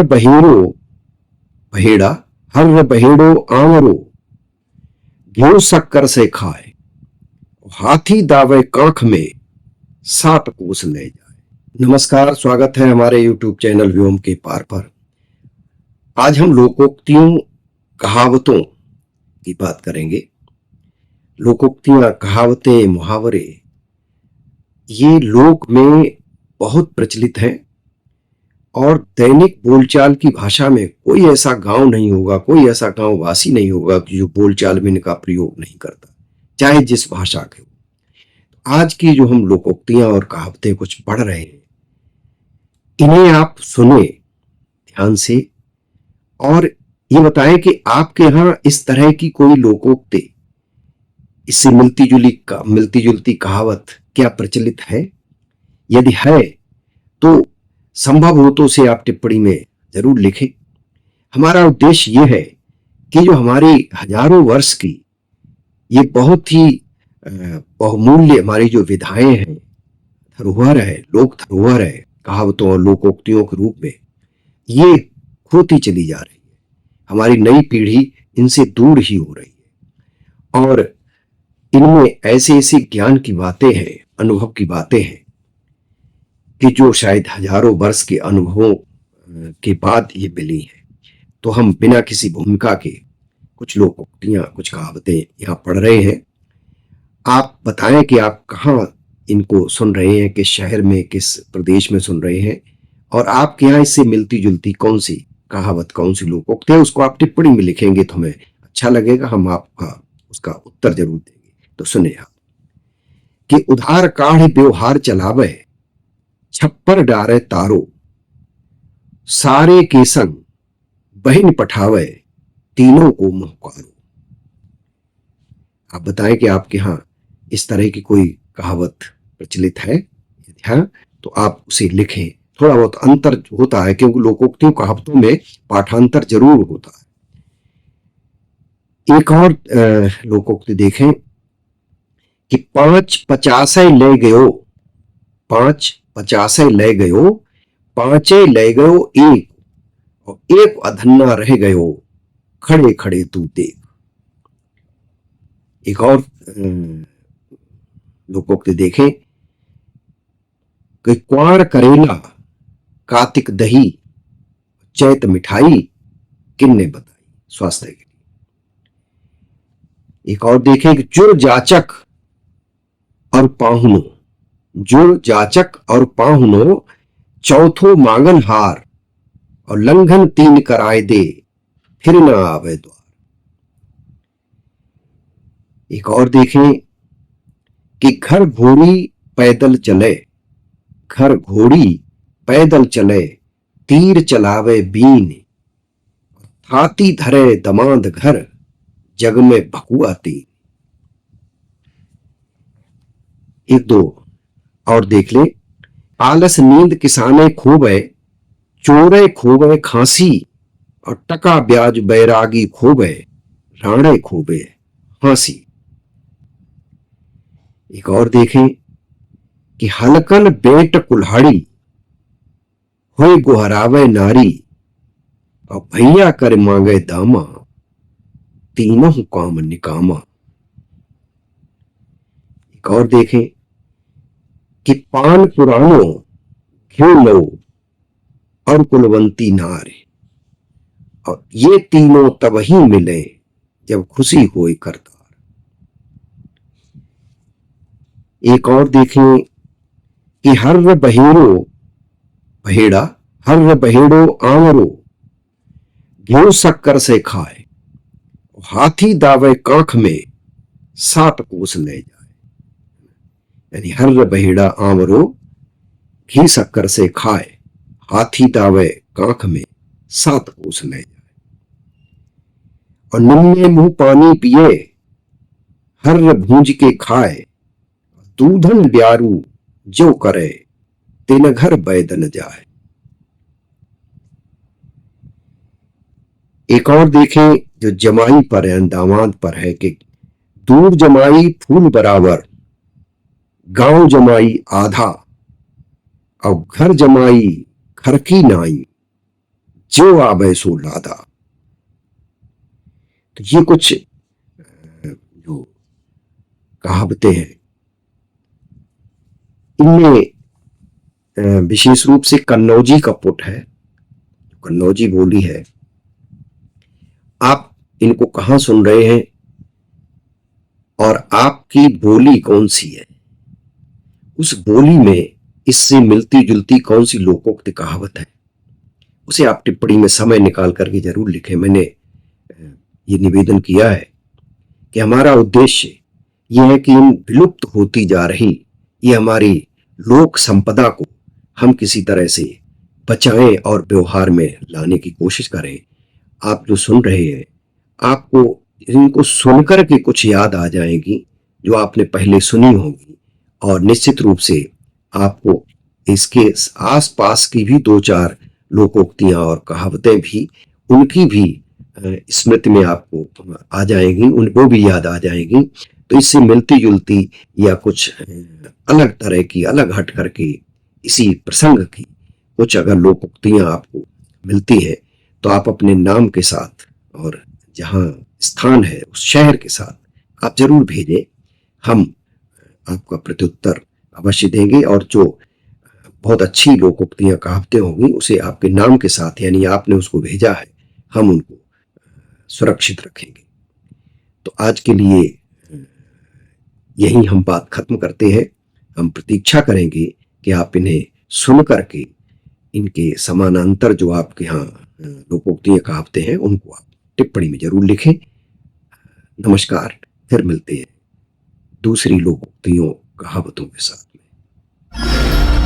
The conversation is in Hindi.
बहेड़ो बहेड़ा, हर बहेड़ो आंवरो, घी शक्कर से खाए, हाथी दावे कांख में, 7 कोस ले जाए। नमस्कार, स्वागत है हमारे YouTube चैनल व्योम के पार पर। आज हम लोकोक्तियों, कहावतों की बात करेंगे। लोकोक्तियां, कहावतें, मुहावरे ये लोक में बहुत प्रचलित हैं और दैनिक बोलचाल की भाषा में कोई ऐसा गांव नहीं होगा, कोई ऐसा गांव वासी नहीं होगा जो बोलचाल में इनका प्रयोग नहीं करता, चाहे जिस भाषा के हो। आज की जो हम लोकोक्तियां और कहावतें कुछ पढ़ रहे हैं, इन्हें आप सुने ध्यान से और ये बताएं कि आपके यहां इस तरह की कोई लोकोक्ति, इससे मिलती जुलती कहावत क्या प्रचलित है? यदि है तो संभव हो तो उसे आप टिप्पणी में जरूर लिखें। हमारा उद्देश्य यह है कि जो हमारी हजारों वर्ष की ये बहुत ही बहुमूल्य हमारी जो विधाएं हैं, धरोहर है, लोक धरोहर है, कहावतों और लोकोक्तियों के रूप में, ये खोती चली जा रही है। हमारी नई पीढ़ी इनसे दूर ही हो रही है और इनमें ऐसे ऐसे ज्ञान की बातें हैं, अनुभव की बातें हैं कि जो शायद हजारों वर्ष के अनुभवों के बाद ये मिली है। तो हम बिना किसी भूमिका के कुछ लोकोक्तियां, कुछ कहावतें यहाँ पढ़ रहे हैं। आप बताएं कि आप कहाँ इनको सुन रहे हैं, किस शहर में, किस प्रदेश में सुन रहे हैं और आपके यहाँ इससे मिलती जुलती कौन सी कहावत, कौन सी लोकोक्ति है, उसको आप टिप्पणी में लिखेंगे तो हमें अच्छा लगेगा, हम आपका उसका उत्तर जरूर देंगे। तो सुने आप कि उधार काढ़ व्यवहार चलावे, छप्पर डारे तारो, सारे के संग बहिन पठावे, तीनों को मुहकारो। आप बताएं कि आपके यहां इस तरह की कोई कहावत प्रचलित है। यदि हाँ तो आप उसे लिखें। थोड़ा बहुत अंतर होता है क्योंकि लोकोक्तियों कहावतों में पाठांतर जरूर होता है। एक और लोकोक्ति देखें कि 5 50 ले गयो, 5 50 ले गयो, 5 ले गयो एक, और एक अधन्ना रह गयो, खड़े खड़े तू देख। एक और लोकोक्ति देखें कि क्वार करेला, कार्तिक दही, चैत मिठाई, किन्ने बताई, स्वास्थ्य के लिए। एक और देखें कि जुर जाचक और पाहुनो, जुर जाचक और पाहुनो, चौथो मांगन हार, और लंघन 3 कराए दे, फिर न आवे द्वार। एक और देखें कि घर घोड़ी पैदल चले, घर घोड़ी पैदल चले, तीर चलावे बीन, हाथी धरे दमाद घर, जग में भकुआ तीन। एक दो और देख ले, आलस नींद किसाने खोबे, चोरे खोबे खांसी, और टका ब्याज बैरागी खोबे, राणे खोबे हांसी। एक और देखें कि हलकन बेट कुल्हाड़ी, होए गुहरावे नारी, और भैया कर मांगे दामा, तीनों काम निकामा। एक और देखें कि पान पुरानो, घ्यो लो, और कुलवंती नार, और ये तीनों तब ही मिले जब खुशी होए करतार। एक और देखें कि हर बहेड़ो बहेड़ा, हर बहेड़ो आंवरो, घी शक्कर से खाए, हाथी दावे कांख में, 7 कोस ले जाए। यानी हर बहेड़ा आंवरो, घी शक्कर से खाए, हाथी दावे कांख में, 7 कोस ले जाए। और निम्ने मुंह पानी पिए, हर भूंज के खाए, दूधन ब्यारू जो करे, तेन घर बैदन जाए। एक और देखें जो जमाई पर है, दामाद पर है कि दूर जमाई फूल बराबर, गांव जमाई आधा, और घर जमाई खरकी नाई, जो आवे सो लादा। तो ये कुछ जो कहावतें हैं, इनमें विशेष रूप से कन्नौजी का पुट है, कन्नौजी बोली है। आप इनको कहाँ सुन रहे हैं और आपकी बोली कौन सी है, उस बोली में इससे मिलती जुलती कौन सी लोकोक्ति कहावत है, उसे आप टिप्पणी में समय निकाल करके जरूर लिखें। मैंने ये निवेदन किया है कि हमारा उद्देश्य यह है कि इन विलुप्त होती जा रही ये हमारी लोक संपदा को हम किसी तरह से बचाएं और व्यवहार में लाने की कोशिश करें। आप जो सुन रहे हैं, आपको इनको सुनकर के कुछ याद आ जाएगी जो आपने पहले सुनी होगी, और निश्चित रूप से आपको इसके आसपास की भी दो चार लोकोक्तियां और कहावतें भी, उनकी भी स्मृति में आपको आ जाएंगी, उनको भी याद आ जाएंगी। तो इससे मिलती जुलती या कुछ अलग तरह की, अलग हट करके इसी प्रसंग की कुछ अगर लोकोक्तियां आपको मिलती है तो आप अपने नाम के साथ और जहां स्थान है उस शहर के साथ आप जरूर भेजें। हम आपका प्रत्युत्तर अवश्य देंगे, और जो बहुत अच्छी लोकोक्तियां कहावतें होंगी उसे आपके नाम के साथ, यानी आपने उसको भेजा है, हम उनको सुरक्षित रखेंगे। तो आज के लिए यही हम बात खत्म करते हैं। हम प्रतीक्षा करेंगे कि आप इन्हें सुन करके इनके समानांतर जो आपके यहाँ लोकोक्तियां कहावतें हैं उनको आप टिप्पणी में जरूर लिखें। नमस्कार, फिर मिलते हैं दूसरी लोकोक्तियों कहावतों के साथ में।